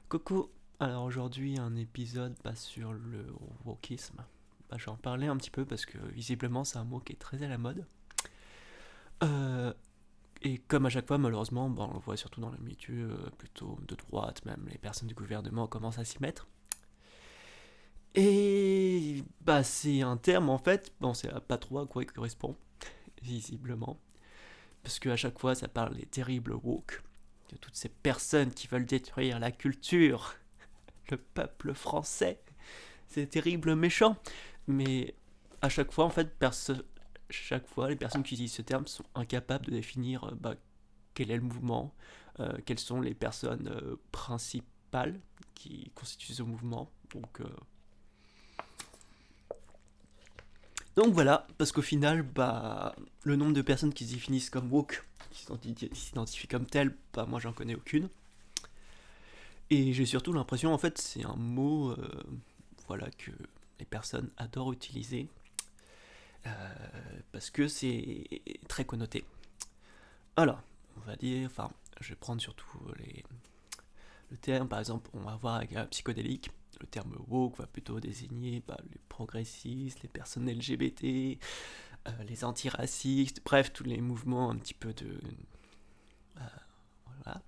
Coucou, alors aujourd'hui un épisode sur le wokisme. Je vais en parler un petit peu parce que visiblement c'est un mot qui est très à la mode. Euh, et comme à chaque fois malheureusement, on le voit surtout dans les milieux plutôt de droite, même les personnes du gouvernement commencent à s'y mettre. Et c'est un terme en fait, bon c'est pas trop à quoi il correspond, visiblement. Parce qu'à chaque fois ça parle des terribles woke, de toutes ces personnes qui veulent détruire la culture, le peuple français. C'est terrible, méchant. Mais à chaque fois, en fait, chaque fois, les personnes qui utilisent ce terme sont incapables de définir quel est le mouvement, quelles sont les personnes principales qui constituent ce mouvement. Donc voilà, parce qu'au final, le nombre de personnes qui se définissent comme woke, qui s'identifient comme telles, moi j'en connais aucune. Et j'ai surtout l'impression, en fait, c'est un mot que les personnes adorent utiliser parce que c'est très connoté. Alors, on va dire, je vais prendre surtout le terme, par exemple, on va voir avec la psychodélique, le terme woke va plutôt désigner les progressistes, les personnes LGBT, les antiracistes, bref, tous les mouvements un petit peu de... voilà.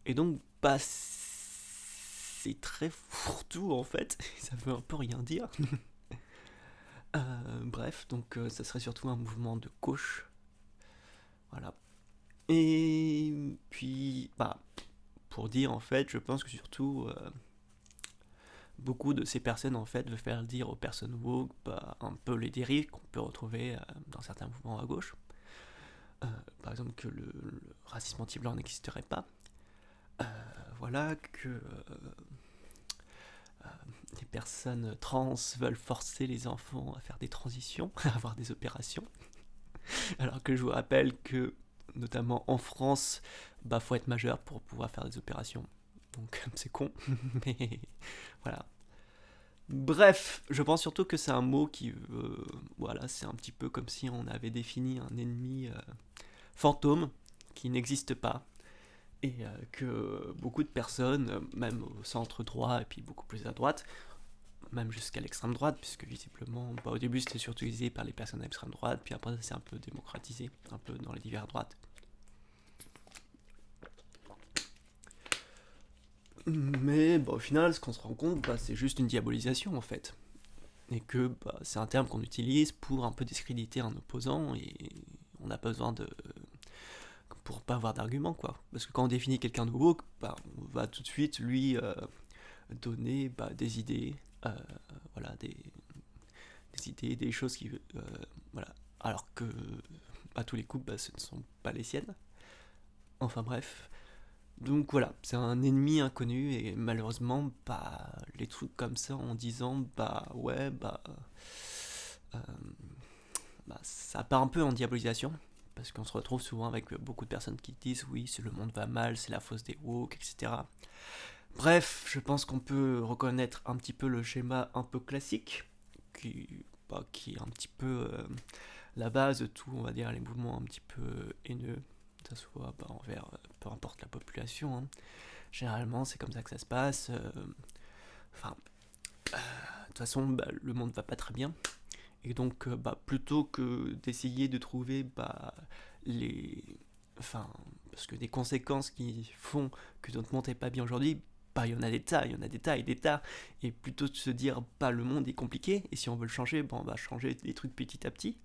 Et donc, c'est très fourre-tout en fait, ça veut un peu rien dire. Bref, donc ça serait surtout un mouvement de gauche, voilà. Et puis, pour dire en fait, je pense que surtout beaucoup de ces personnes en fait veulent faire dire aux personnes woke un peu les dérives qu'on peut retrouver dans certains mouvements à gauche. Par exemple que le racisme anti-blanc n'existerait pas. Voilà que les personnes trans veulent forcer les enfants à faire des transitions, à avoir des opérations. Alors que je vous rappelle que notamment en France, faut être majeur pour pouvoir faire des opérations. Donc c'est con, mais voilà. Bref, je pense surtout que c'est un mot qui voilà, c'est un petit peu comme si on avait défini un ennemi fantôme qui n'existe pas et que beaucoup de personnes, même au centre droit et puis beaucoup plus à droite, même jusqu'à l'extrême droite, puisque visiblement, au début c'était surtout utilisé par les personnes à l'extrême droite, puis après ça s'est un peu démocratisé, un peu dans les diverses droites. Mais au final, ce qu'on se rend compte, c'est juste une diabolisation en fait. Et que c'est un terme qu'on utilise pour un peu discréditer un opposant et on n'a pas besoin de. Pour pas avoir d'argument quoi. Parce que quand on définit quelqu'un de woke, on va tout de suite lui donner des idées, voilà, des idées, des choses qui. Voilà. Alors que à tous les coups, ce ne sont pas les siennes. Enfin bref. Donc voilà, c'est un ennemi inconnu et malheureusement, les trucs comme ça en disant, ouais, euh, ça part un peu en diabolisation. Parce qu'on se retrouve souvent avec beaucoup de personnes qui disent oui, si le monde va mal, c'est la fausse des woke, etc. Bref, je pense qu'on peut reconnaître un petit peu le schéma un peu classique, qui est un petit peu la base de tout, on va dire, les mouvements un petit peu haineux, que ce soit envers peu importe la population. Hein. Généralement, c'est comme ça que ça se passe. Enfin, de toute façon, le monde va pas très bien. Et donc, plutôt que d'essayer de trouver les. Enfin, parce que des conséquences qui font que notre monde n'est pas bien aujourd'hui, il y en a des tas, il y en a des tas et des tas. Et plutôt de se dire, le monde est compliqué, et si on veut le changer, on va changer des trucs petit à petit.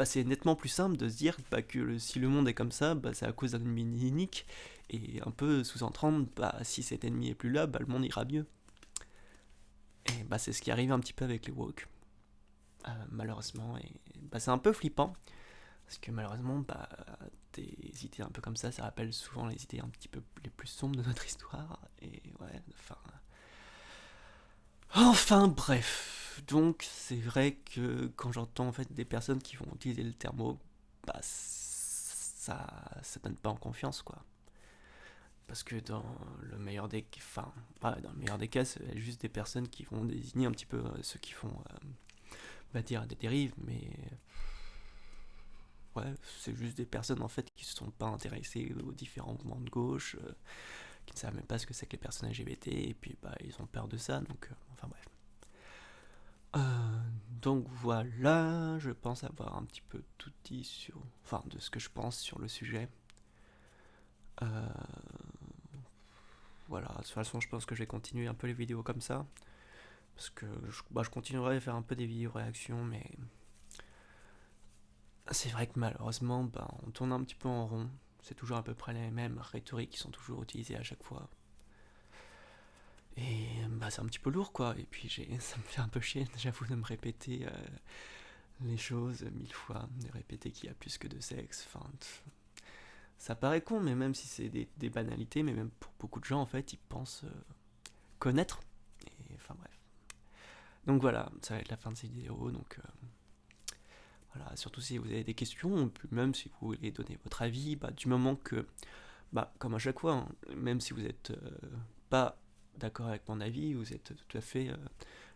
C'est nettement plus simple de se dire que si le monde est comme ça, c'est à cause d'un ennemi unique, et un peu sous-entendre, si cet ennemi est plus là, le monde ira mieux. Et c'est ce qui arrive un petit peu avec les woke. Malheureusement. Et c'est un peu flippant, parce que malheureusement, des idées un peu comme ça rappelle souvent les idées un petit peu les plus sombres de notre histoire. Et ouais, enfin bref. Donc c'est vrai que quand j'entends en fait des personnes qui vont utiliser le terme woke, ça donne pas en confiance quoi. Parce que dans le meilleur des dans le meilleur des cas, c'est juste des personnes qui vont désigner un petit peu ceux qui font dire des dérives, mais ouais, c'est juste des personnes en fait qui se sont pas intéressées aux différents mouvements de gauche, qui ne savent même pas ce que c'est que les personnes LGBT, et puis bah, ils ont peur de ça, donc enfin bref. Donc voilà, je pense avoir un petit peu tout dit sur, enfin de ce que je pense sur le sujet. Voilà, de toute façon je pense que je vais continuer un peu les vidéos comme ça, parce que je continuerai à faire un peu des vidéos réactions, mais c'est vrai que malheureusement, on tourne un petit peu en rond. C'est toujours à peu près les mêmes rhétoriques qui sont toujours utilisées à chaque fois. Et c'est un petit peu lourd quoi. Et puis ça me fait un peu chier, j'avoue, de me répéter les choses 1000 fois, de répéter qu'il y a plus que deux sexes. Enfin, ça paraît con, mais même si c'est des banalités, mais même pour beaucoup de gens en fait, ils pensent connaître. Et enfin bref. Donc voilà, ça va être la fin de cette vidéo. Donc voilà, surtout si vous avez des questions, puis même si vous voulez donner votre avis, du moment que, comme à chaque fois, hein, même si vous n'êtes pas d'accord avec mon avis, vous êtes tout à fait,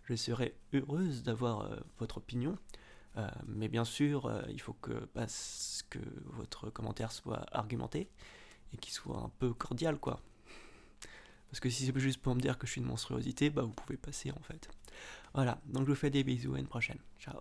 je serais heureuse d'avoir votre opinion, mais bien sûr, il faut que votre commentaire soit argumenté et qu'il soit un peu cordial, quoi. Parce que si c'est juste pour me dire que je suis une monstruosité, vous pouvez passer en fait. Voilà, donc je vous fais des bisous, à une prochaine. Ciao.